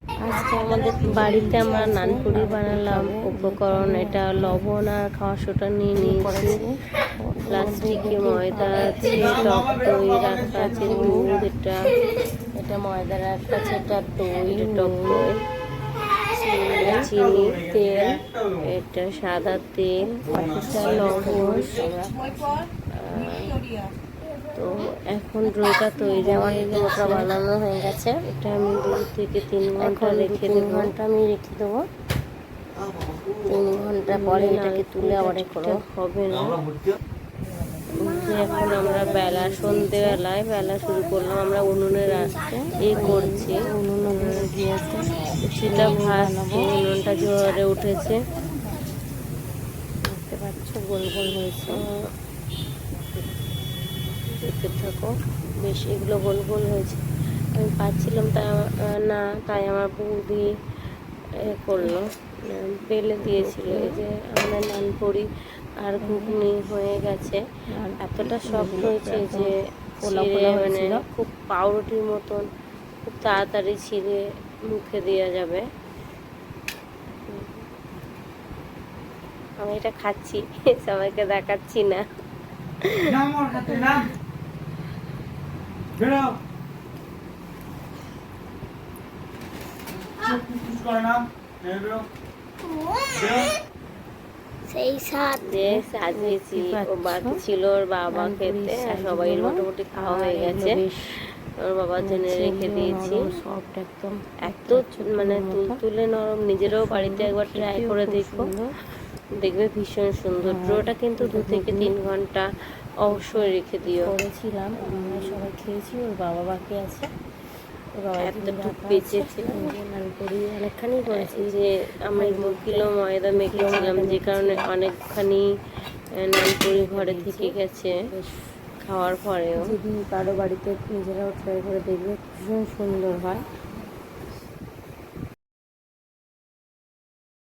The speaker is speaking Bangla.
আজকে আমাদের বাড়িতে আমরা নানপুরি বানালাম। উপকরণ এটা লবণ আর খাওয়া সোটা নিয়ে নিয়েছি, প্লাস্টিকে ময়দা আছে, টক দই রাখা আছে, দুধ, এটা ময়দা রাখা আছে, এটা দই, টক দই, চিনি, তেল, এটা সাদা তেল, এটা লবণ। তো এখন ডোটা তৈরি হয়ে গেছে, বানানো হয়ে গেছে। এটা আমি 2 থেকে 3 ঘন্টা রেখে দেবো। 3 ঘন্টা আমি রেখে দেবো। 3 ঘন্টা পরে এটাকে তুলে আবার করবো, হবে না। এখন আমরা সন্ধেবেলায় বেলা শুরু করলাম। আমরা উনুনে করছি, উনুনে গিয়েছে, সেটা ভাজছি, উনুনটা জোরে উঠেছে, দেখতে পাচ্ছ, গোল গোল হয়েছে। দেখতে থাকো, বেশ এগুলো গোল গোল হয়েছে। আমি পাচ্ছিলাম না, তাই আমার বৌদি করলো, বেলে দিয়েছিল। এই যে আমরা নানপুরি আর ঘুগনি হয়ে গেছে। আর এতটা সফট হয়েছে যে মানে খুব পাউরুটির মতন, খুব তাড়াতাড়ি ছিঁড়ে মুখে দেওয়া যাবে। আমি এটা খাচ্ছি, সবাইকে দেখাচ্ছি না। সেই সাথে সাজিয়েছি, ও বাকি ছিল ওর বাবা খেতে, আর সবাই মোটামুটি খাওয়া হয়ে গেছে। ওর বাবার জন্য রেখে দিয়েছি। একদম এত মানে তুলতুলে নরম, নিজেরাও বাড়িতে একবার ট্রাই করে দেখো, দেখবে ভীষণ সুন্দর। ডোটা কিন্তু 2 থেকে 3 ঘন্টা অবশ্যই রেখে দিও। করেছিলাম, আমরা সবাই খেয়েছি, ওর বাবা বাকি আছে, এতটুকু বেঁচেছে। নানপুরি অনেকখানি করেছি, যে আমরা 2 কিলো ময়দা মেখেছিলাম, যে কারণে অনেকখানি নানপুরি ঘরে থেকে গেছে খাওয়ার পরেও। যদি কারো বাড়িতে নিজেরাও ট্রাই করে দেখবে, ভীষণ সুন্দর হয়।